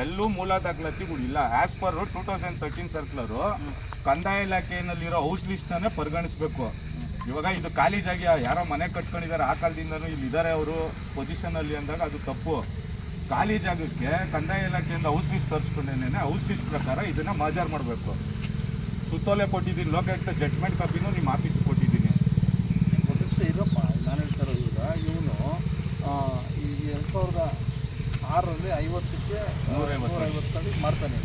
ಎಲ್ಲೂ ಮೂಲ ದಾಖಲಾತಿಗಳು ಇಲ್ಲ. ಆಸ್ ಪರ್ 2013 ಸರ್ಕ್ಯುಲರು ಕಂದಾಯ ಇಲಾಖೆಯಲ್ಲಿರೋ ಹೌಸ್ ಲಿಸ್ಟ್ನೇ ಪರಿಗಣಿಸಬೇಕು. ಇವಾಗ ಇದು ಖಾಲಿ ಜಾಗ ಯಾರೋ ಮನೆ ಕಟ್ಕೊಂಡಿದ್ದಾರೆ ಆ ಕಾಲದಿಂದನೂ ಇಲ್ಲಿ ಇದ್ದಾರೆ ಅವರು ಪೊಸಿಷನಲ್ಲಿ ಅಂದಾಗ ಅದು ತಪ್ಪು. ಖಾಲಿ ಜಾಗಕ್ಕೆ ಕಂದಾಯ ಇಲಾಖೆಯಿಂದ ಹೌಸ್ ಲಿಸ್ಟ್ ತರಿಸ್ಕೊಂಡೇನೆ ಹೌಸ್ ಲಿಸ್ಟ್ ಪ್ರಕಾರ ಇದನ್ನ ಮಾಜಾರ್ ಮಾಡಬೇಕು. ಸುತ್ತೋಲೆ ಕೊಟ್ಟಿದ್ದೀನಿ, ಲೋಕಾಯುಕ್ತ ಜಡ್ಜ್ಮೆಂಟ್ ಕಾಪಿನೂ ನಿಮ್ಮ ಆಫೀಸ್ಗೆ ಕೊಟ್ಟಿದ್ದೀನಿ. ಇರಪ್ಪ ನಾನು ಹೇಳ್ತಾರೋ ಈಗ ಇವನು ಈ 2006ರಲ್ಲಿ 50ಕ್ಕೆ 150 ಮಾಡ್ತಾನೆ.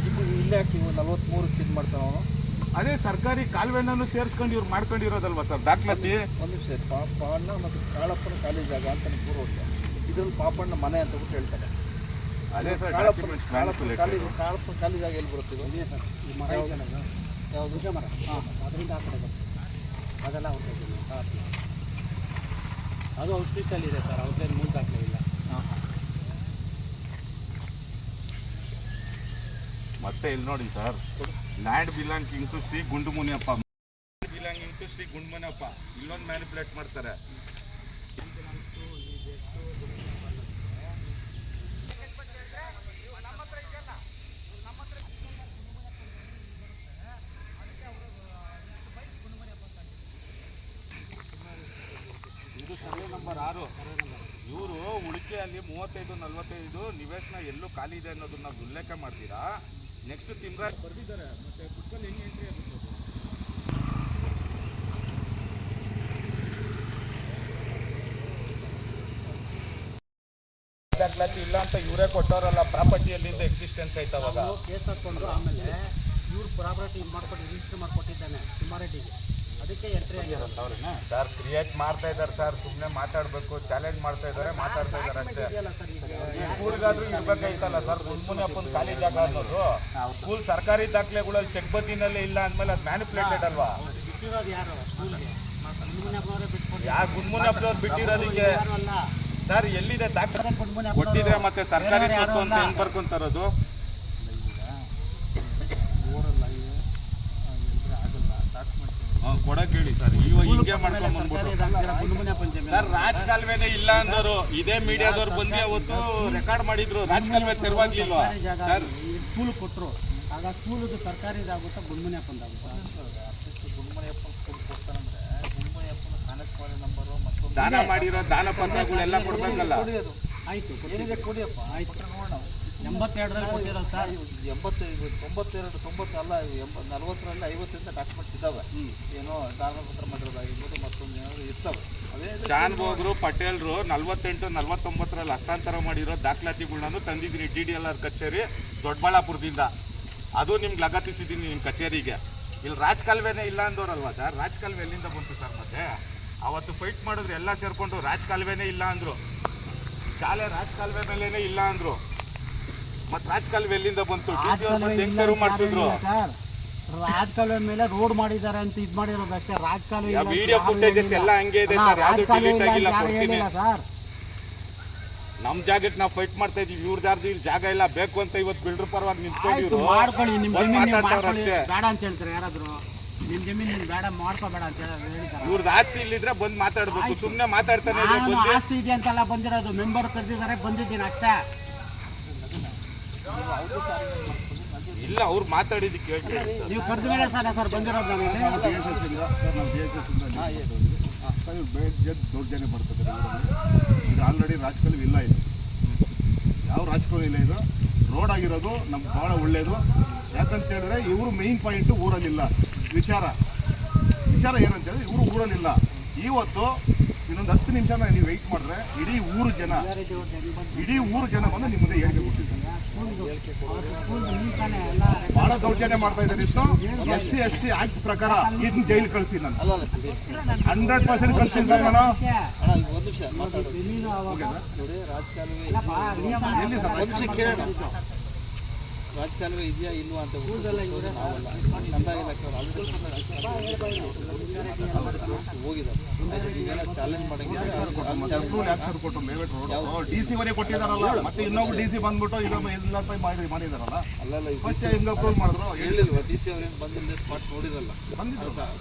ಈಗ ಇಲ್ಲೇ ಯಾಕೆ ಇವು 43ಕ್ಕೆ ಇದು ಮಾಡ್ತಾನೆ ಅವನು? ಅದೇ ಸರ್ಕಾರಿ ಕಾಲುವೆನೂ ಸೇರಿಸ್ಕೊಂಡು ಇವ್ರು ಮಾಡ್ಕೊಂಡಿರೋದಲ್ವಾ ಸರ್ ದಾಖಲಾತಿ? ಒಂದು ನಿಮಿಷ, ಪಾಪಣ್ಣ ಮತ್ತು ಕಾಳಪ್ಪನ ಖಾಲಿ ಜಾಗ ಅಂತ ಪೂರ್ವ ಇದ್ರಲ್ಲಿ ಪಾಪಣ್ಣ ಮನೆ ಅಂತ ಬಿಟ್ಟು ಹೇಳ್ತಾರೆ. ಅದೇ ಸರ್ ಕಾಳಪ್ಪನ ಖಾಲಿ ಜಾಗ ಎಲ್ಲಿ ಬರುತ್ತೆ? ಯಾವುದು ಮರ? ಹಾಂ, ಅದರಿಂದ ಆ ಕಡೆ ಬರುತ್ತೆ. ಅದೆಲ್ಲ ಅವ್ರದ್ದು ಅದು ಔಷಧಿಸಲ್ಲಿದೆ ಸರ್, ಅವ್ರದ್ದೇನು ಮೂಲ ದಾಖಲೆ ಇಲ್ಲ. ಹಾಂ ಹಾಂ. ಮತ್ತೆ ಇಲ್ಲಿ ನೋಡಿ sir, land belonging to Shri Gundumuniyappa, belonging to Shri Gundumuniyappa, ಇಲ್ಲೊಂದು ಮ್ಯಾನಿಪುಲೇಟ್ ಮಾಡ್ತಾರೆ. ಇದು ಸರ್ವೆ ನಂಬರ್ 6. ಇವರು ಉಳಿಕೆಯಲ್ಲಿ 35-45 ನಿವೇಶನ ಎಲ್ಲೂ ಖಾಲಿ ಇದೆ ಅನ್ನೋದನ್ನ ಉಲ್ಲೇಖ ಮಾಡ್ತೀರಾ. ನೆಕ್ಸ್ಟ್ ತಿಮ್ರಾಜ್ ಬರ್ದಿದ್ದಾರೆ, ಮತ್ತೆ ಬುಕ್ಕಲ್ಲಿ ಹೆಂಗೆ ಎಂಟ್ರಿ ಆಗುತ್ತೆ? ದಾಖಲಾತಿ ಇಲ್ಲ ಅಂತ ಇವರೇ ಕೊಟ್ಟವರಲ್ಲ, ಪ್ರಾಪರ್ಟಿಯಲ್ಲಿಂದ ಎಕ್ಸಿಸ್ಟೆನ್ಸ್ ಆಯ್ತು. ಅವಾಗ ಕೇಸ್ ಹಾಕೊಂಡು ಆಮೇಲೆ ಇವ್ರು ಪ್ರಾಪರ್ಟಿ ಮಾಡ್ಕೊಂಡು ರಿಜಿಸ್ಟರ್ ಮಾಡಿಕೊಟ್ಟಿದ್ದಾನೆ ತಿಮ್ಮಾರೆಡ್ಡಿಗೆ, ಅದಕ್ಕೆ ಎಂಟ್ರಿ ಆಗಿರೋದು ಅವ್ರನ್ನ. ಸರ್ ಕ್ರಿಯೇಟ್ ಮಾಡ್ತಾ ಇದ್ದಾರೆ ಸರ್, ಸುಮ್ಮನೆ ಮಾತಾಡಬೇಕು, ಚಾಲೆಂಜ್ ಮಾಡ್ತಾ ಇದ್ದಾರೆ, ಮಾತಾಡ್ತಾ ಇದ್ದಾರೆ ಅಷ್ಟೇ. ಸ್ಕೂಲ್ಗಾದ್ರೂ ಇರ್ಬೇಕಾಯ್ತಲ್ಲ ಸರ್, ಗುಂಡ್ಮುನಿಯಪ್ಪನ ಖಾಲಿ ಜಾಗ ಅನ್ನೋದು. ಸ್ಕೂಲ್ ಸರ್ಕಾರಿ ದಾಖಲೆಗಳಲ್ಲಿ ಚೆಕ್ಬತ್ತಿನಲ್ಲೇ ಇಲ್ಲ ಅಂದಮೇಲೆ ಅದು ಮ್ಯಾನಿಪುಲೇಟೆಡ್ ಅಲ್ವಾ? ಬಿಟ್ಟಿರೋದು ಯಾರು ಸ್ಕೂಲ್ಗೆ? ಗುಂಡ್ಮುನಿಯಪ್ಪನವರೇ ಬಿಟ್ಕೊಟ್ಟು. ಯಾ ಗುಂಡ್ಮುನಿಯಪ್ಪನವ್ರು ಬಿಟ್ಟಿರೋದಕ್ಕೆ ಸರ್ ಎಲ್ಲಿದೆ ದಾಖಲೆ? ಕೊಟ್ಟಿದ್ರೆ ಮತ್ತೆ ಸರ್ಕಾರಿ ಸ್ವತ್ತು ಅಂತ ಹೆಂಗ್ ಬರ್ಕೊಂತಾರದು? ಕೊಡಕ್ ಹೇಳಿ ಸರ್, ಇವಾಗ ಹಿಂಗೆ ಮಾಡ್ಕೊಂಡ್ ಬಂದ್ಬಿಟ್ಟು ಸರ್. ರಾಜ್ ಕಾಲುವೆನೇ ಇಲ್ಲ ಅಂದವರು ಇದೇ ಮೀಡಿಯಾದವ್ರು ಬಂದು ಅವತ್ತು ರೆಕಾರ್ಡ್ ಮಾಡಿದ್ರು. ರಾಜ್ ಕಾಲುವೆ ತೆರವಾಗ್ಲಿಲ್ವಾ ಸರ್? ಸ್ಕೂಲ್ ಕೊಟ್ಟರು, ಆಗ ಸ್ಕೂಲದು ಸರ್ಕಾರಿದಾಗುತ್ತಾ ಗುಂಡ್ಮುನಿಯಪ್ಪಂದಾಗುತ್ತಾ? ಗುಂಡ್ಮುನಿಯಪ್ಪನ ಸ್ಕೂಲ್ ಕೊಡ್ತಾರಂದ್ರೆ ಗುಂಡ್ಮುನಿಯಪ್ಪನ ಕಾನಸ್ವಾಲಿ ನಂಬರು ಮತ್ತು ದಾನ ಮಾಡಿರೋ ದಾನ ಪತ್ರಗಳೆಲ್ಲ ಕೊಡ್ಬೇಕಲ್ಲ. ಆಯ್ತು, ಏನಿದೆ ಕೊಡಿಯಪ್ಪ, ಆಯ್ತು ನೋಡೋಣ. 82ರಲ್ಲಿ ಕೊಟ್ಟಿರೋದು ಸರ್. 85, 92, 90 ಅಲ್ಲ, 40ರಲ್ಲಿ 50 ಡಾಕ್ಯುಮೆಂಟ್ಸ್ ಇದ್ದಾವೆ. ಏನೋ ದಾನ ಪತ್ರ ಮಾಡಿರೋದಾಗಿರ್ಬೋದು, ಮತ್ತೊಂದು ಏನಾದ್ರು ಇರ್ತವೆ. ಜಾನ್ ಬೋಗ್ರು ಪಟೇಲ್ರು 48, 49ರಲ್ಲಿ ಹಸ್ತಾಂತರ ಮಾಡಿರೋ ದಾಖಲಾತಿಗಳನ್ನೂ ತಂದಿದ್ದೀನಿ DDLR ಕಚೇರಿ ದೊಡ್ಡಬಳ್ಳಾಪುರದಿಂದ. ಅದು ನಿಮ್ಗೆ ಲಗತ್ತಿಸಿದ್ದೀನಿ ನಿಮ್ಮ ಕಚೇರಿಗೆ. ಇಲ್ಲಿ ರಾಜ್ ಕಾಲುವೆನೇ ಇಲ್ಲ ಅಂದವ್ರಲ್ವಾ ಸರ್? ರಾಜ್ ಕಾಲುವೆ ಎಲ್ಲಿಂದ ಬಂತು ಸರ್? ಮತ್ತೆ ಅವತ್ತು ಫೈಟ್ ಮಾಡಿದ್ರು ಎಲ್ಲ ಸೇರ್ಕೊಂಡು ರಾಜ್ ಕಾಲುವೆನೇ ಇಲ್ಲ ಅಂದ್ರು, ಶಾಲೆ ರಾಜ್ ಕಾಲುವೆ ಮೇಲೇನೆ ಇಲ್ಲ ಅಂದ್ರು. ಮತ್ತೆ ರಾಜ್ ಕಾಲುವೆ ಎಲ್ಲಿಂದ ಬಂತು? ಹೆಂಗ್ ಮಾಡ್ತಿದ್ರು? ರಾಜ್ ಕಾಲುವೆ ಮೇಲೆ ರೋಡ್ ಮಾಡಿದ್ದಾರೆ ಅಂತ ಇದು ಮಾಡಿರೋದು ಅಷ್ಟೇ. ರಾಜ್ ಕಾಲುವೆ ವಿಡಿಯೋ ಫುಟೇಜಸ್ ಎಲ್ಲ ಹಂಗೆ ಇದೆ ಸರ್, ಯಾವ್ದು ಡಿಲೀಟ್ ಆಗಿಲ್ಲ, ಕೊಡ್ತೀನಿ. ನಮ್ ಜಾಗಕ್ಕೆ ನಾವು ಫೈಟ್ ಮಾಡ್ತಾ ಇದೀವಿ, ಇವ್ರ ಜಾರ್ದು ಇಲ್ಲಿ ಜಾಗ ಇಲ್ಲ ಬೇಕು ಅಂತ ಇವತ್ತು ಬಿಲ್ಡರ್ ಪರವಾಗಿ ನಿಂತ್ಕೊಂಡಿದ್ರು. ಮಾಡ್ಕೊಳ್ಳಿ, ನಿಮ್ ಮಾತಾಡ್ತಾವ್ರಷ್ಟೇ. ಬೇಡ ಅಂತ ಹೇಳ್ತಾರೆ ಯಾರಾದ್ರು, ನಿಮ್ ಜಮೀನು ಬೇಡ ಮಾಡ್ಕೋಬೇಡ ಅಂತ ಹೇಳ್ತಾರೆ. ಇವ್ರದ್ದು ಆಸ್ತಿ ಇಲ್ಲಿದ್ರೆ ಬಂದ್ ಮಾತಾಡ್ಬೇಕು, ಸುಮ್ನೆ ಮಾತಾಡ್ತಾನೆ ಆಸ್ತಿ ಇದೆ ಅಂತೆಲ್ಲ ಬಂದಿರೋದು, ಮೆಂಬರ್ ಕರೆದಿದ್ದಾರೆ, ಬಂದಿದ್ದೀನಿ ಅಷ್ಟೇ. ಇಲ್ಲ ಅವ್ರು ಮಾತಾಡಿದ್ದಕ್ಕೆ ಕೇಳ್ತೀವಿ. ನೀವು ಕರೆದ ಮೇಲೆ ಸರ್ ಬಂದಿರೋದು ದೌರ್ಜನ್ಯ ಬರ್ತದೆ. ಇದು ಆಲ್ರೆಡಿ ರಾಜಕಾಲುವೆ ಇಲ್ಲ, ಇದು ಯಾವ ರಾಜಕಾಲುವೆ ಇಲ್ಲ, ಇದು ರೋಡ್ ಆಗಿರೋದು ನಮ್ಗೆ ಭಾಳ ಒಳ್ಳೆಯದು. ಯಾಕಂತ ಹೇಳಿದ್ರೆ ಇವರು ಮೇಯ್ನ್ ಪಾಯಿಂಟು ಊರಲ್ಲಿಲ್ಲ. ವಿಚಾರ ಏನಂತ ಹೇಳಿದ್ರೆ ಇವರು ಊರಲ್ಲಿಲ್ಲ. ಇವತ್ತು ಇನ್ನೊಂದು 10 ನಿಮಿಷ ನೀವು ವೆಯ್ಟ್ ಮಾಡಿದ್ರೆ ಇಡೀ ಊರು ಜನ ಬಂದು ನಿಮ್ಮ ಮುಂದೆ ಹೇಳಿಕೆ ಕೊಟ್ಟಿದ್ದಾರೆ. ಭಾಳ ದೌರ್ಜನ್ಯ ಮಾಡ್ತಾ ಇದ್ದಾರೆ. ಇಷ್ಟು SC ಆಕ್ಟ್ ಪ್ರಕಾರ ಇದನ್ನ ಜೈಲು ಕಳಿಸ್ತೀನಿ ನಾನು, 100% ಕಳಿಸ್ತೀನಿ ಸರ್ ನಾನು. ರಾಜಕಾಲುವೆ ಇದೆಯಾ ಇಲ್ವಾ ಅಂತ ಕಂದಾಯ ಇಲಾಖೆ ಹೋಗಿದ್ದಾರೆ, ಚಾಲೆಂಜ್ ಮಾಡಂಗಿದ್ರೆ DC ವರೆಗೆ ಕೊಟ್ಟಿದಾರಲ್ಲ, ಮತ್ತೆ ಇನ್ನೊಬ್ಬರು DC ಬಂದ್ಬಿಟ್ಟು ಇದನ್ನು ಎಲ್ಲ ಮಾಡಿದಾರಲ್ಲ, ಮತ್ತೆ ಹೆಂಗ ಅಪ್ರೂವ್ ಮಾಡಿದ್ರು ಹೇಳಿಲ್ವ? DC ಅವ್ರೇನು ಬಂದಿಲ್ಲ, ಸ್ಪಾಟ್ ನೋಡಿರಲ್ಲ, ಬಂದಿದ್ರು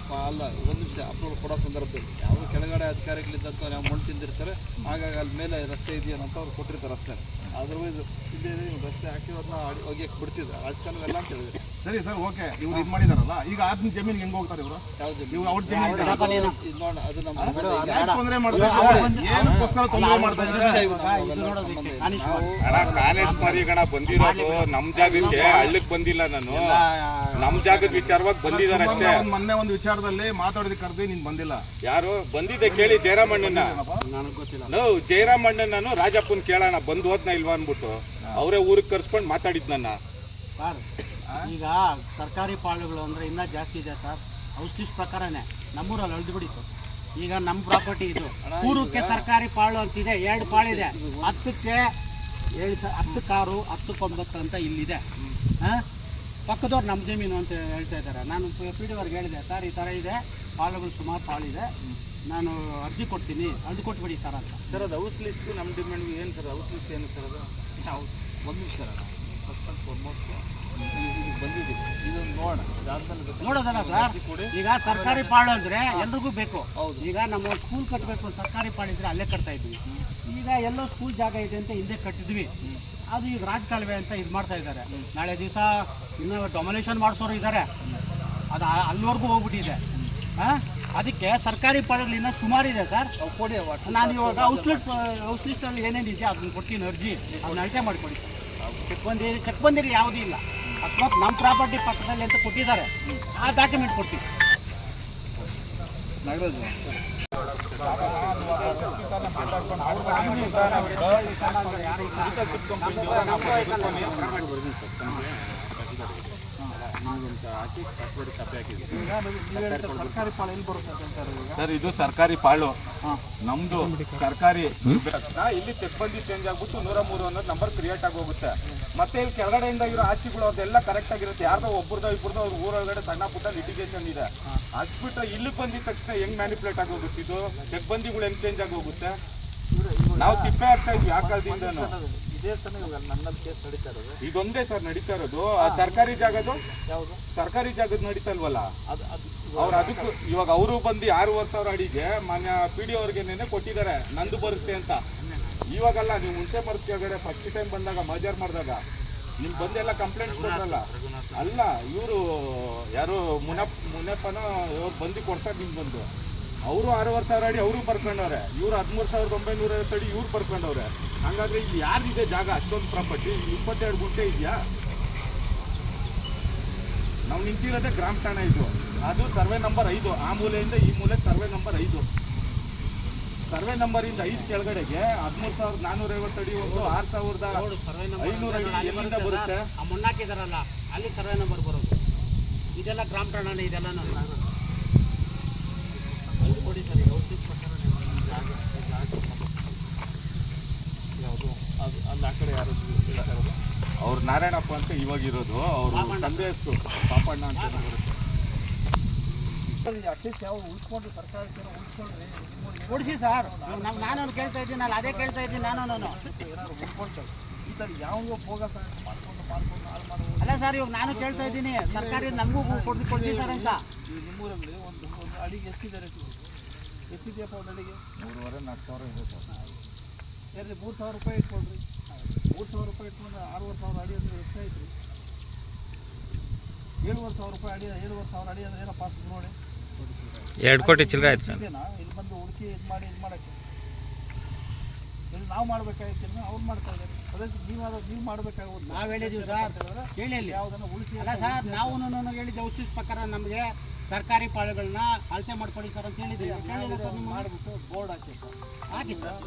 ಅಲ್ಲ. ಒಂದು ನಿಮಿಷ ಅಪ್ರೂವಲ್ ಕೊಡೋ ಸಂದರ್ಭದಲ್ಲಿ ಯಾವ ಕೆಳಗಡೆ ಅಧಿಕಾರಿಗಳಿದ್ದಂತ ನಾವು ಮಣ್ಣು ತಿಂದಿರ್ತಾರೆ, ಹಾಗಾಗಿ ಅಲ್ಲಿ ಮೇಲೆ ರಸ್ತೆ ಇದೆಯಾ ಅಂತ ಅವ್ರು ಕೊಟ್ಟಿರ್ತಾರೆ ಅಷ್ಟೇ. ಅದರ್ವೈಸ್ ಇಲ್ಲೇ ರಸ್ತೆ ಹಾಕಿ ಅದನ್ನ ಜಮೀನ್ ಹೆಂಗ್ ಹೋಗ್ತಾರೆ ಇವರು? ನೀವು ಅವ್ರ ಜಮೀನ್ ತೊಂದರೆ ಮಾಡ್ತಾರೆ, ಏನಕ್ಕೋಸ್ಕರ ತೊಂದರೆ ಮಾಡ್ತಾ ಇದ್ದಾರೆ? ಕಾಲೇಜ್ ಮರಿಗಣ ಬಂದಿರೋದು ನಮ್ ಜಾಗಕ್ಕೆ, ಹಳ್ಳಕ್ ಬಂದಿಲ್ಲ. ನಾನು ನಮ್ ಜಾಗದ ವಿಚಾರವಾಗಿ ಬಂದಿದ್ದಾರೆ ಅಷ್ಟೇ. ಮೊನ್ನೆ ಒಂದು ವಿಚಾರದಲ್ಲಿ ಮಾತಾಡಿದ ಕರೆದಿ ನೀನ್ ಬಂದಿಲ್ಲ. ಯಾರು ಬಂದಿದ್ದೆ ಕೇಳಿ? ಜಯರಾಮಣ್ಣನ. ನಾವು ಜಯರಾಮಣ್ಣನ ನಾನು ರಾಜಪ್ಪನ್ ಕೇಳೋಣ ಬಂದು ಹೋದ್ನ ಇಲ್ವಾ ಅನ್ಬಿಟ್ಟು ಅವರೇ ಊರಿಗೆ ಕರ್ಸ್ಕೊಂಡು ಮಾತಾಡಿದ್ ನನ್ನ. ಸರ್ ಈಗ ಸರ್ಕಾರಿ ಪಾಳುಗಳು ಅಂದರೆ ಇನ್ನೂ ಜಾಸ್ತಿ ಇದೆ ಸರ್. ಔಷಧಿಸ್ ಪ್ರಕಾರನೇ ನಮ್ಮೂರಲ್ಲಿ ಅಳ್ದು ಬಿಡಿತ್ತು. ಈಗ ನಮ್ಮ ಪ್ರಾಪರ್ಟಿ ಇದು ಪೂರ್ವಕ್ಕೆ ಸರ್ಕಾರಿ ಪಾಳು ಅಂತಿದೆ, 2 ಪಾಳಿದೆ. 10ಕ್ಕೆ 10 ಕಾರು 10 9 ಅಂತ ಇಲ್ಲಿದೆ. ಪಕ್ಕದವ್ರು ನಮ್ಮ ಜಮೀನು ಅಂತ ಹೇಳ್ತಾ ಇದ್ದಾರೆ. ನಾನು PDOರ್ಗೆ ಹೇಳಿದೆ, ಸರ್ ಈ ಥರ ಇದೆ, ಪಾಳುಗಳು ಸುಮಾರು ಪಾಳಿದೆ, ನಾನು ಅರ್ಜಿ ಕೊಡ್ತೀನಿ, ಅದು ಕೊಟ್ಬಿಡಿ ಸರ್ ಅಂತ. ಸರ್ ಅದು ಔಟ್ ಲಿಸ್ಟು ನಮ್ಮ ಡಿಮ್ಯಾಂಡ್ಗೆ ಏನು ಸರ್? ಔಟ್ ಲಿಸ್ಟ್ ಏನು ಸರ್? ಅದು ಒಂದು ನಿಮಿಷ ಬಂದಿದ್ದೀವಿ, ಇದನ್ನು ನೋಡೋದಲ್ಲ ಸರ್. ಈಗ ಸರ್ಕಾರಿ ಪಾಳು ಅಂದರೆ ಎಲ್ರಿಗೂ ಬೇಕು. ಈಗ ನಮ್ಮ ಸ್ಕೂಲ್ ಕಟ್ಟಬೇಕು, ಸರ್ಕಾರಿ ಪಾಳಿದ್ರೆ ಅಲ್ಲೇ ಕಟ್ತಾ ಇದ್ವಿ. ಈಗ ಎಲ್ಲೋ ಸ್ಕೂಲ್ ಜಾಗ ಇದೆ ಅಂತ ಹಿಂದೆ ಕಟ್ಟಿದ್ವಿ, ಅದು ಈಗ ರಾಜಕಾಲುವೆ ಅಂತ ಇದು ಮಾಡ್ತಾ ಇದ್ದಾರೆ. ನಾಳೆ ದಿವಸ ಇನ್ನೂ ಡೊಮಿನೇಷನ್ ಮಾಡಿಸೋರು ಇದ್ದಾರೆ, ಅದು ಅಲ್ಲಿವರೆಗೂ ಹೋಗ್ಬಿಟ್ಟಿದೆ. ಅದಕ್ಕೆ ಸರ್ಕಾರಿ ಪಾಳುಗಳು ಇನ್ನೂ ಸುಮಾರಿದೆ ಸರ್. ಕೊಡಿ, ನಾನು ಇವಾಗ ಔಟ್ ಲಿಸ್ಟಲ್ಲಿ ಏನೇನಿದೆ ಅದನ್ನ ಕೊಡ್ತೀನಿ, ಅರ್ಜಿ ಅದನ್ನ ಅಳತೆ ಮಾಡಿಕೊಡಿ. ಚೆಕ್ ಬಂದಿರಿ ಯಾವುದೂ ಇಲ್ಲ. ಅಕಸ್ಮಾತ್ ನಮ್ಮ ಪ್ರಾಪರ್ಟಿ ಪಕ್ಕದಲ್ಲಿ ಅಂತ ಕೊಟ್ಟಿದ್ದಾರೆ, ಆ ಡಾಕ್ಯುಮೆಂಟ್ ಕೊಡ್ತೀವಿ. ಸರ್ ಇದು ಸರ್ಕಾರಿ ಪಾಳು, ನಮ್ದು ಸರ್ಕಾರಿ. ಇಲ್ಲಿ ಚೆಕ್ಬಂದಿ ಚೇಂಜ್ ಆಗ್ಬಿಟ್ಟು 103 ಅನ್ನೋದು ನಂಬರ್ ಕ್ರಿಯೇಟ್ ಆಗಿ ಹೋಗುತ್ತೆ. ಮತ್ತೆ ಇಲ್ಲಿ ಕೆಳಗಡೆಯಿಂದ ಇರೋ ಆಚಿಗಳು ಅದೆಲ್ಲ ಕರೆಕ್ಟ್ ಆಗಿರುತ್ತೆ. ಯಾರ್ದೋ ಒಬ್ಬರದೋ ಇಬ್ಬರದೋ ಅವ್ರ ಊರೊಳಗಡೆ ಸಣ್ಣ ಪುಟ್ಟ ಲಿಟಿಗೇಷನ್ ಇದೆ. ಅದ್ಬಿಟ್ರೆ ಇಲ್ಲಿ ಬಂದಿದ ತಕ್ಷಣ ಹೆಂಗ್ ಮ್ಯಾನಿಪುಲೇಟ್ ಆಗಿ ಹೋಗುತ್ತೆ? ಇದು ಚೆಕ್ಬಂದಿಗಳು ಹೆಂಗ್ ಚೇಂಜ್ ಆಗಿ ಹೋಗುತ್ತೆ? ನಾವು ತಿಪ್ಪೆ ಆಗ್ತಾ ಇದ್ವಿ ಆ ಕಾಲದಿಂದನೂ. ಇದೊಂದೇ ಸರ್ ನಡೀತಾ ಇರೋದು. ಸರ್ಕಾರಿ ಜಾಗದು ಯಾವುದು? ಸರ್ಕಾರಿ ಜಾಗದ ನಡೀತಲ್ವಲ್ಲ ಅವ್ರು. ಅದಕ್ಕೂ ಇವಾಗ ಅವರು ಬಂದು 6,000 ಅಡಿಗೆ ಮಾನ್ಯ PDOರ್ಗೆ ನೆನೆ ಕೊಟ್ಟಿದ್ದಾರೆ, ನಂದು ಬರುತ್ತೆ ಅಂತ. ಇವಾಗಲ್ಲ, ನೀವು ಮುಂಚೆ ಬರುತ್ತೆ ಕೆಳಗಡೆ ಫಸ್ಟ್ ಟೈಮ್ ಬಂದಾಗ ಮಜರ್ ಮಾಡಿದಾಗ ನಿಮ್ಗೆ ಬಂದೆಲ್ಲ ಕಂಪ್ಲೇಂಟ್ ಕೊಡ್ರಲ್ಲ. ಅಲ್ಲ, ಇವರು ಯಾರು ಮುನಪ್ಪನೋ ಇವ್ರು ಬಂದು ಕೊಡ್ತಾರೆ ನಿಮ್ಗೆ ಬಂದು. ಅವರು 6,000 ಅಡಿ ಅವರು ಬರ್ಕೊಂಡವ್ರೆ, ಇವ್ರು 13,950 ಅಡಿ ಇವ್ರು ಬರ್ಕೊಂಡವ್ರೆ. ಹಂಗಾದ್ರೆ ಇಲ್ಲಿ ಯಾರಿದೆ ಜಾಗ ಅಷ್ಟೊಂದು ಪ್ರಾಪರ್ಟಿ? 22 ಗುಂಟೆ ಇದೆಯಾ? ನಾವು ನಿಂತಿರೋದೇ ಗ್ರಾಮ ಠಾಣೆ ಇದು, ಅದು ಸರ್ವೆ ನಂಬರ್ 5. ಆ ಮೂಲೆಯಿಂದ ಈ ಮೂಲೆ ಸರ್ವೆ ನಂಬರ್ 5. ಸರ್ವೆ ನಂಬರ್ ಇಂದ 5 ಕೆಳಗಡೆಗೆ 13,450 ಅಡಿ ಒಂದು 6,500 ಅಡಿ ಎಲ್ಲಿಂದ ಬರುತ್ತೆ? ಮುನ್ನಾಕಿದಾರಲ್ಲ ಅಲ್ಲಿ ಸರ್ವೆ ನಂಬರ್ ಬರೋದು. ಇದೆಲ್ಲ ಗ್ರಾಮ ಠಾಣೆ, ಇದೆಲ್ಲ ಕೊಡಿ ಸರ್. ಅಲ್ಲಿ ಆ ಕಡೆ ಯಾರು ಅವ್ರು ನಾರಾಯಣಪ್ಪ ಅಂತ ಇವಾಗಿರೋದು, ಅವರು ತಂದೆ ಹೆಸರು ಪಾಪಣ್ಣ ಅಂತ ಬರುತ್ತೆ. ಅಟ್ಲೀಸ್ಟ್ ಯಾವ ಉಳಿಸ್ಕೊಂಡ್ರಿ, ಸರ್ಕಾರ ಉಳಿಸ್ಕೊಂಡ್ರಿ ಕೊಡಿಸಿ ಸರ್. ನಾನು ಕೇಳ್ತಾ ಇದ್ದೀನಿ, ಅದೇ ಕೇಳ್ತಾ ಇದ್ದೀನಿ ನಾನು. ಏನಾದ್ರು ಉಳ್ಕೊಳ್ತಾರೆ ಈ ಥರ ಯಾವ ಹೋಗಸ ಮಾಡ್ಕೊಂಡು ಹಾಳು ಮಾಡೋದು ಅಲ್ಲ ಸರ್. ಇವಾಗ ನಾನು ಕೇಳ್ತಾ ಇದ್ದೀನಿ, ಸರ್ಕಾರಿ ನಮಗೂ ಕೊಡ್ಸಿದ್ದಾರೆ ಅಂತ. ನಿಮ್ಮೂರಲ್ಲಿ ಒಂದು ಅಡಿಗೆ ಎಷ್ಟಿದ್ದಾರೆ? ಎಷ್ಟಿದೆಯಪ್ಪ ಒಂದು ಅಡಿಗೆ? 3,500-4,000 ಇದೆ ಸರ್. ಯಾರು 3,000 ರೂಪಾಯಿ ಇಟ್ಕೊಳ್ರಿ. 3,000 ರೂಪಾಯಿ ಇಟ್ಕೊಂಡು 6,000 ಅಡಿ ಅಂದರೆ ಎಷ್ಟಾಯ್ತು ರೀ? 7,000 ರೂಪಾಯಿ ಅಡಿ, 7,000 ಅಡಿ ಅಂದರೆ ಏನೋ ಪಾಸ್ ನೋಡಿ 2 ಕೋಟಿ ಚಿಲ್ಲರೆ ಆಯ್ತು ಸರ್. ಇಲ್ಲಿ ಬಂದು ಹುಡುಕಿ ಇದು ಮಾಡಿ ಇದು ಮಾಡೋಕ್ಕೆ ಇಲ್ಲಿ ನಾವು ಮಾಡ್ಬೇಕಾಗಿತ್ತು, ಅವ್ರು ಮಾಡ್ತಾ ಇದ್ದಾರೆ. ಅದಕ್ಕೆ ನೀವು ಮಾಡಬೇಕಾಗೋದು. ನಾವು ಹೇಳಿದ್ದೀವಿ ಸರ್, ಹೇಳಿ ಅಲ್ಲಿ ಯಾವುದನ್ನು ಉಳಿಸಿ. ಅಲ್ಲ ಸರ್, ನಾವು ಹೇಳಿದ್ದೆ ಔಷಧಿ ಪ್ರಕಾರ ನಮಗೆ ಸರ್ಕಾರಿ ಪಾಳುಗಳನ್ನ ಅಳತೆ ಮಾಡ್ಕೊಳ್ಳಿ ಸರ್ ಅಂತ ಹೇಳಿದ್ದೀವಿ. ಮಾಡಿಬಿಟ್ಟು ಬೋರ್ಡ್ ಹಾಕಿ ಸರ್, ಹಾಕಿ ಸರ್.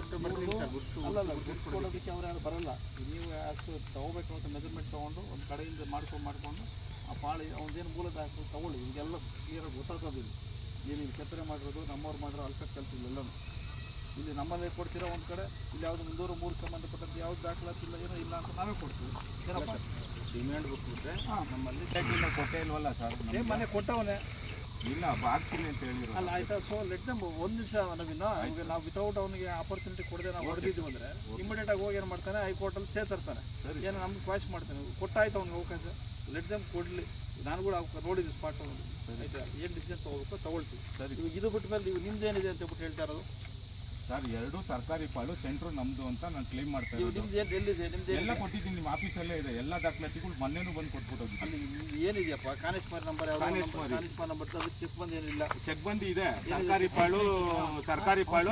ಅಲ್ಲಲ್ಲ, ಗುರ್ತು ಕೊಡೋದಕ್ಕೆ ಅವ್ರು ಯಾರು ಬರಲ್ಲ. ನೀವು ಅಷ್ಟು ತೊಗೋಬೇಕು ಅಂತ ಮೆಜರ್ಮೆಂಟ್ ತೊಗೊಂಡು ಒಂದು ಕಡೆಯಿಂದ ಮಾಡ್ಕೊಂಡು ಆ ಪಾಳಿ ಅವ್ನದೇನು ಮೂಲದ ಹಾಕಿ ತೊಗೊಳ್ಳಿ. ಹಿಂಗೆಲ್ಲ ಕ್ಲಿಯರಾಗಿ ಗೊತ್ತಾಗೋದಿಲ್ಲ. ಏನಿಲ್ಲ ಕೆತ್ತನೆ ಮಾಡಿರೋದು ನಮ್ಮವ್ರು ಮಾಡಿರೋ ಅಲ್ಪ ಕೆಲಸ ಇಲ್ಲೆಲ್ಲನೂ. ಇಲ್ಲಿ ನಮ್ಮಲ್ಲೇ ಕೊಡ್ತೀರಾ ಒಂದು ಕಡೆ, ಇಲ್ಲಿ ಯಾವುದು 303 ಸಂಬಂಧಪಟ್ಟಂತೆ ಯಾವ್ದು ದಾಖಲಾತಿ ಇಲ್ಲ, ಏನೋ ಇಲ್ಲ ಅಂತ ನಾವೇ ಕೊಡ್ತೀವಿ. ಏನಪ್ಪ ಡಿಮ್ಯಾಂಡ್ ಬಿಟ್ಬಿಟ್ರೆ ನಮ್ಮಲ್ಲಿ ಕೊಟ್ಟೇ ಇಲ್ವಲ್ಲ ಸರ್. ಮನೆ ಕೊಟ್ಟವನೇ ಇಲ್ಲ ಆಗ್ತೀನಿ ಅಂತ ಹೇಳಿದ್ರು. ಅಲ್ಲ ಆಯ್ತಾ. ಸೊ ಲೆಟ್ ದಮ್ ಒಂದು ನಿಮಿಷ ನವೀನ. ಈಗ ನಾವು ವಿತೌಟ್ ಅವನಿಗೆ ಆಪರ್ಚುನಿಟಿ ಕೊಡದೆ ನಾವು ಹೊಡೆದಿದ್ದೀವಿ ಅಂದರೆ ಇಮಿಡಿಯೇಟ್ ಆಗಿ ಹೋಗಿ ಏನು ಮಾಡ್ತಾನೆ, ಹೈಕೋರ್ಟಲ್ಲಿ ಸೇರ್ತಾನೆ. ಏನೋ ನಮ್ಗೆ ಕ್ವಾಶ್ ಮಾಡ್ತಾನೆ. ಕೊಟ್ಟಾಯ್ತು ಅವ್ನಿಗೆ ಅವಕಾಶ, ಲೆಟ್ ದಮ್ ಕೊಡಲಿ. ನಾನು ಕೂಡ ನೋಡಿದ್ವಿ ಸ್ಪಾಟ್ ಆಯ್ತಾ. ಏನು ಡಿಸಿಷನ್ ತೊಗೋಬೇಕು ತೊಗೊಳ್ತೀವಿ ಸರ್. ಇವಾಗ ಇದು ಬಿಟ್ಟ ಮೇಲೆ ನೀವು ನಿಮ್ದೇನಿದೆ ಅಂತ ಬಿಟ್ಟು ಹೇಳ್ತಾ ಇರೋದು ಸರ್. 2 ಸರ್ಕಾರಿ ಪಾಳು, ಸೆಂಟ್ರು ನಮ್ದು ಅಂತ ನಾನು ಕ್ಲೇಮ್ ಮಾಡ್ತಾ ಇದ್ದೀನಿ. ನಿಮ್ದು ಎಲ್ಲಿದೆ? ನಿಮ್ದು ಎಲ್ಲ ಕೊಟ್ಟಿದ್ದೀನಿ, ನಿಮ್ಮ ಆಫೀಸಲ್ಲೇ ಇದೆ, ಎಲ್ಲ ದಾಖಲಾತಿಗಳು ಮೊನ್ನೆನೂ ಬಂದು ಕೊಟ್ಬಿಟ್ಟು ಅಲ್ಲಿ ಏನಿದೆಯಪ್ಪ ಕಾನೇಶ್ವರ ನಂಬರ್ ಯಾವುದು ಕಾನೇಶ್ವರಿ. ಕಾನೇಶ್ವರ ನಂಬರ್ ಅದು ಚೆಕ್ ಬಂದು ಏನಿಲ್ಲ ಚೆಕ್ ಬಂದಿ ಇದೆ. ಸರ್ಕಾರಿ ಪಾಳು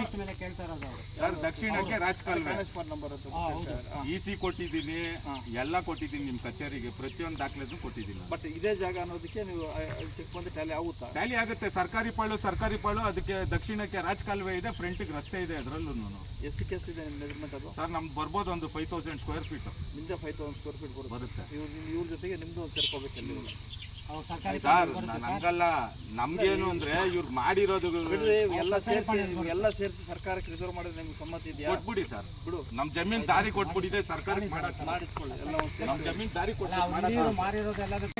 ಸರ್ ದಕ್ಷಿಣಕ್ಕೆ ರಾಜಕಾಲುವೆ ಕಾನೇಶ್ವರ ನಂಬರ್ ಅಂತ EC ಕೊಟ್ಟಿದ್ದೀನಿ, ಎಲ್ಲ ಕೊಟ್ಟಿದ್ದೀನಿ ನಿಮ್ಮ ಕಚೇರಿಗೆ, ಪ್ರತಿಯೊಂದು ದಾಖಲೆನೂ ಕೊಟ್ಟಿದ್ದೀನಿ. ಬಟ್ ಇದೇ ಜಾಗ ಅನ್ನೋದಕ್ಕೆ ನೀವು ಚೆಕ್ ಬಂದು ಟ್ಯಾಲಿ ಆಗುತ್ತಾ? ಟ್ಯಾಲಿ ಆಗುತ್ತೆ. ಸರ್ಕಾರಿ ಪಾಳು ಅದಕ್ಕೆ ದಕ್ಷಿಣಕ್ಕೆ ರಾಜಕಾಲುವೆ ಇದೆ, ಫ್ರಂಟಿಗೆ ರಸ್ತೆ ಇದೆ. ಅದರಲ್ಲೂ ಎಷ್ಟು ಕೇಸ್ ಇದೆ ಮೆಜರ್ಮೆಂಟ್ ಅದು? ಸರ್ ನಮ್ದು ಬರ್ಬೋದು ಒಂದು 5000 ಸ್ಕ್ವೇರ್ ಫೀಟ್ ನಿಮ್ದೆ 5000 ಸ್ಕ್ವೇರ್ ಫೀಟ್ ಬರುತ್ತೆ. ಇವ್ರ ಜೊತೆಗೆ ನಿಮ್ದು ಒಂದು ಸೇರ್ಕೋಬೇಕು ಅಲ್ಲಿ. ಸರ್ ನಂಗಲ್ಲ, ನಮ್ಗೇನು ಅಂದ್ರೆ ಇವ್ರು ಮಾಡಿರೋದು ಎಲ್ಲ ಸೇರಿಸಿ ಸರ್ಕಾರಕ್ಕೆ ರಿಸರ್ವ್ ಮಾಡೋದು ನಿಮ್ಗೆ ಸಮ್ಮತಿ ಇದೆಯಾ? ಕೊಟ್ಬಿಡಿ ಸರ್, ಬಿಡು. ನಮ್ ಜಮೀನ್ ದಾರಿ ಕೊಟ್ಬಿಟ್ಟಿದೆ ಸರ್ಕಾರಕ್ಕೆ ಮಾಡಿಸ್ಕೊಳ್ಳಿ ಎಲ್ಲ ನಮ್ ಜಮೀನ್ ದಾರಿ ಕೊಟ್ಟು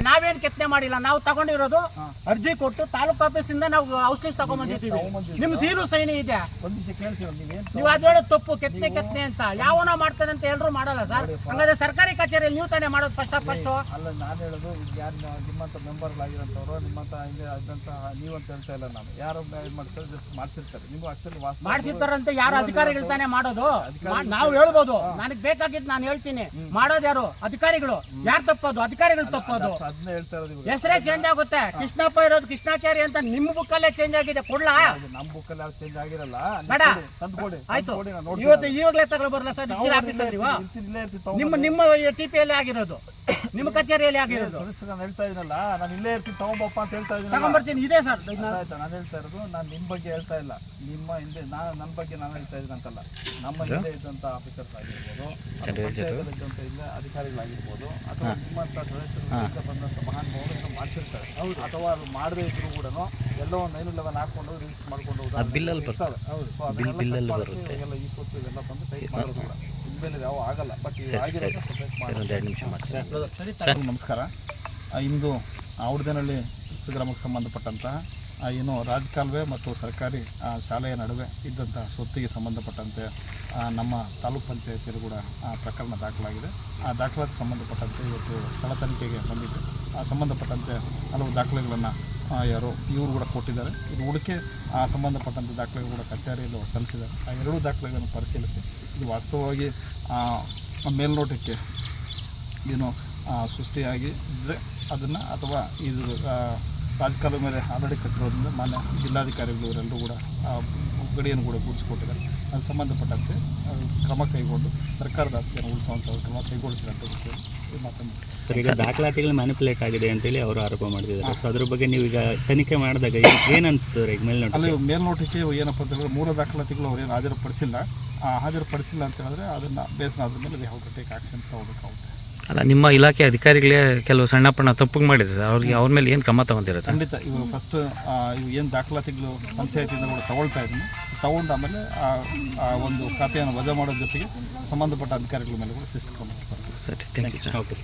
ನಾವೇನ್ ಕೆತ್ತನೆ ಮಾಡಿಲ್ಲ. ನಾವು ತಗೊಂಡಿರೋದು ಅರ್ಜಿ ಕೊಟ್ಟು ತಾಲೂಕು ಆಫೀಸಿಂದ ನಾವು ಔಷಧಿ ತಗೊಂಡ್ಬಂದಿದ್ದೀವಿ. ನಿಮ್ ಸೀಲು ಸೈನಿ ಇದೆ. ನೀವು ಅದ್ ಹೇಳೋದು ತಪ್ಪು. ಕೆತ್ತನೆ ಅಂತ ಯಾವನೋ ಮಾಡ್ತಾನೆ ಅಂತ ಎಲ್ರು ಮಾಡಲ್ಲ ಸರ್. ಹಂಗಾದ್ರೆ ಸರ್ಕಾರಿ ಕಚೇರಿಯಲ್ಲಿ ನೀವು ತಾನೇ ಮಾಡೋದು ಫಸ್ಟ್. ಅಲ್ಲ, ನಾನು ಹೇಳೋದು ಯಾರು ನಿಮ್ಮಂತ ಮೆಂಬರ್ಗಳಾಗಿರೋಂಥವ್ರು ನಿಮ್ಮಂತ ಹಿಂಗೆ ಅದಂತ ನೀವಂತ ಹೇಳ್ತಾ ಇಲ್ಲ. ನಾನು ಯಾರು ಮಾಡ್ತಾರೆ ಜಸ್ಟ್ ಮಾಡ್ತಿರ್ತಾರೆ. ನೀವು ಆಕ್ಚುಲಿ ಮಾಡ್ತಿರ್ತಾರಂತ ಯಾರು ಅಧಿಕಾರಿಗಳು ತಾನೇ ಮಾಡೋದು. ನಾವು ಹೇಳ್ಬೋದು. ನನಗೆ ಬೇಕಾಗಿದ್ದು ನಾನು ಹೇಳ್ತೀನಿ. ಮಾಡೋದು ಯಾರು? ಅಧಿಕಾರಿಗಳು. ಯಾರು ತಪ್ಪೋದು? ಅಧಿಕಾರಿಗಳು ತಪ್ಪೋದು. ಅದನ್ನ ಹೇಳ್ತಾ ಇರೋದು. ಹೆಸರೇ ಚೇಂಜ್ ಆಗುತ್ತೆ. ಕೃಷ್ಣಪ್ಪ ಇರೋದು ಕೃಷ್ಣಾಚಾರಿ ಅಂತ ನಿಮ್ಮ ಬುಕ್ಕಲ್ಲೇ ಚೇಂಜ್ ಆಗಿದೆ. ಕೊಡ್ಲಾ? ನಮ್ಮ ಬುಕ್ಕಲ್ಲಿ ಯಾರು ಚೇಂಜ್ ಆಗಿರಲ್ಲ. ಬೇಡ, ತಂದ್ಕೊಡಿ. ಆಯ್ತು. ಇವಾಗಲೇ ತಗೊಳ್ಳಿ ಬರಲ್ಲ ಸರ್. ಆಫೀಸಲ್ಲಿ ನಿಮ್ಮ TP-ಯಲ್ಲಿ ಆಗಿರೋದು, ನಿಮ್ಮ ಕಚೇರಿಯಲ್ಲಿ ಆಗಿರೋದು. ನಾನು ಹೇಳ್ತಾ ಇದೀನಲ್ಲ, ನಾನು ಇಲ್ಲೇ ಇರ್ತೀನಿ, ತಗೊಂಬಪ್ಪ ಅಂತ ಹೇಳ್ತಾ ಇದ್ದೀನಿ. ತಗೊಂಡ್ಬರ್ತೀನಿ. ಇದೆ ಸರ್. ಆಯ್ತಾ? ನಾನು ಹೇಳ್ತಾ ಇರೋದು ನಾನು ನಿಮ್ಮ ಬಗ್ಗೆ ಹೇಳ್ತಾ ಇಲ್ಲ. ನಿಮ್ಮ ಹಿಂದೆ ನನ್ನ ಬಗ್ಗೆ ನಾನು ಹೇಳ್ತಾ ಇದ್ದೀನಿ ಅಂತಲ್ಲ. ನಮ್ಮ ಹಿಂದೆ ಇದ್ದಂಥ ಆಫೀಸರ್ಸ್ ಆಗಿರ್ಬೋದು, ಇದ್ದಂಥ ಇಲ್ಲ ಅಧಿಕಾರಿಗಳಾಗಿರ್ಬೋದು, ಅಥವಾ ನಿಮ್ಮಂಥ ಸದಸ್ಯರಿಂದ ಬಂದಂಥ ಮಹಾನುಭಾವರು ಮಾಡ್ತಿರ್ತಾರೆ. ಅಥವಾ ಅದು ಮಾಡದೇ ಇದ್ರು ಕೂಡ ಎಲ್ಲೋ ಒಂದು 911 ಹಾಕೊಂಡು ರಿಜಿಸ್ಟರ್ ಮಾಡ್ಕೊಂಡು ಇರ್ತವೆ. ಎಲ್ಲ ಈ ಕೊಟ್ಟು ಇವೆಲ್ಲ ಬಂದು ಟೈಪ್ ಮಾಡೋದು ಕೂಡ ಇನ್ಮೇಲೆ ಯಾವ ಆಗಲ್ಲ. ಬಟ್ ಆಗಿರೋದು ನಮಸ್ಕಾರ. ಇಂದು ಔಡ್ದೇನಹಳ್ಳಿ ಗ್ರಾಮಕ್ಕೆ ಸಂಬಂಧಪಟ್ಟಂತಹ ಏನು ರಾಜಕಾಲುವೆ ಮತ್ತು ಸರ್ಕಾರಿ ಶಾಲೆಯ ನಡುವೆ ಇದ್ದಂಥ ಸ್ವತ್ತಿಗೆ ಸಂಬಂಧಪಟ್ಟಂತೆ ನಮ್ಮ ತಾಲೂಕ್ ಪಂಚಾಯತಿಯಲ್ಲೂ ಕೂಡ ಪ್ರಕರಣ ದಾಖಲಾಗಿದೆ. ಆ ದಾಖಲಾತಿಗೆ ಸಂಬಂಧಪಟ್ಟಂತೆ ಇವತ್ತು ಸ್ಥಳ ತನಿಖೆಗೆ ಬಂದಿದೆ. ಸಂಬಂಧಪಟ್ಟಂತೆ ಹಲವು ದಾಖಲೆಗಳನ್ನು ಇವರು ಕೂಡ ಕೊಟ್ಟಿದ್ದಾರೆ. ಇದು ಹುಡುಕಿ ಸಂಬಂಧಪಟ್ಟಂಥ ದಾಖಲೆಗಳು ಕೂಡ ಕಚೇರಿಯಲ್ಲಿ ಸಲ್ಲಿಸಿದ್ದಾರೆ. ಆ ಎರಡೂ ದಾಖಲೆಗಳನ್ನು ಪರಿಶೀಲಿಸಿ ಇದು ವಾಸ್ತವವಾಗಿ ಮೇಲ್ನೋಟಕ್ಕೆ ಏನು ಸೃಷ್ಟಿಯಾಗಿ ಇದ್ದರೆ ಅದನ್ನು, ಅಥವಾ ಇದು ರಾಜಕಾಲುವೆ ಮೇಲೆ ಆಲ್ರೆಡಿ ಕಟ್ಟಿರೋದ್ರಿಂದ ಮಾನ್ಯ ಜಿಲ್ಲಾಧಿಕಾರಿಗಳು ಇವರೆಲ್ಲರೂ ಕೂಡ ಗಡಿಯನ್ನು ಕೂಡ ಗುರುತಿಸ್ಕೊಟ್ಟಿದ್ದಾರೆ. ಅದು ಸಂಬಂಧಪಟ್ಟಂತೆ ಕ್ರಮ ಕೈಗೊಂಡು ಸರ್ಕಾರದ ಆಸ್ತಿಯನ್ನು ಉಳಿಸುವಂಥ ಕ್ರಮ ಕೈಗೊಳ್ತೀರ ಅಂತ ಮಾತನ್ನು ಸರ್. ಈಗ ದಾಖಲಾತಿಗಳು ಮ್ಯಾನಿಪುಲೇಟ್ ಆಗಿದೆ ಅಂತೇಳಿ ಅವರು ಆರೋಪ ಮಾಡ್ತಿದ್ದಾರೆ. ಸೊ ಅದ್ರ ಬಗ್ಗೆ ನೀವು ಈಗ ತನಿಖೆ ಮಾಡಿದಾಗ ಏನು ಅನಿಸ್ತದೆ? ಈಗ ಮೇಲ್ನೋಟಕ್ಕೆ ಏನಪ್ಪ ಅಂತ ಹೇಳಿದ್ರೆ 3 ದಾಖಲಾತಿಗಳು ಅವ್ರು ಏನು ಹಾಜರುಪಡಿಸಿಲ್ಲ ಅಂತ ಹೇಳಿದ್ರೆ ಅದನ್ನು ಬೇಸ್ ಅದ್ರ ಮೇಲೆ ಯಾವ ಟೇಕ್ ಆಕ್ಷನ್ ತಗೋಬೇಕಾಗುತ್ತೆ. ಅಲ್ಲ, ನಿಮ್ಮ ಇಲಾಖೆ ಅಧಿಕಾರಿಗಳೇ ಕೆಲವು ಸಣ್ಣ ಪಣ್ಣ ತಪ್ಪು ಮಾಡಿದ್ದಾರೆ. ಅವ್ರ ಮೇಲೆ ಏನು ಕ್ರಮ ತಗೊಂಡಿರುತ್ತೆ? ಖಂಡಿತ ಇವರು ಫಸ್ಟ್ ಇವು ಏನು ದಾಖಲಾತಿಗಳು ಪಂಚಾಯತಿಯಿಂದ ಕೂಡ ತಗೊಳ್ತಾ ಇದ್ದೀನಿ. ತಗೊಂಡು ಆಮೇಲೆ ಆ ಒಂದು ಖಾತೆಯನ್ನು ವಜಾ ಮಾಡೋದ್ರ ಜೊತೆಗೆ ಸಂಬಂಧಪಟ್ಟ ಅಧಿಕಾರಿಗಳ ಮೇಲೆ ಕೂಡ ಶಿಸ್ತು ಕ್ರಮ. ಸರಿ, ಥ್ಯಾಂಕ್ ಯು ಸರ್. ಓಕೆ.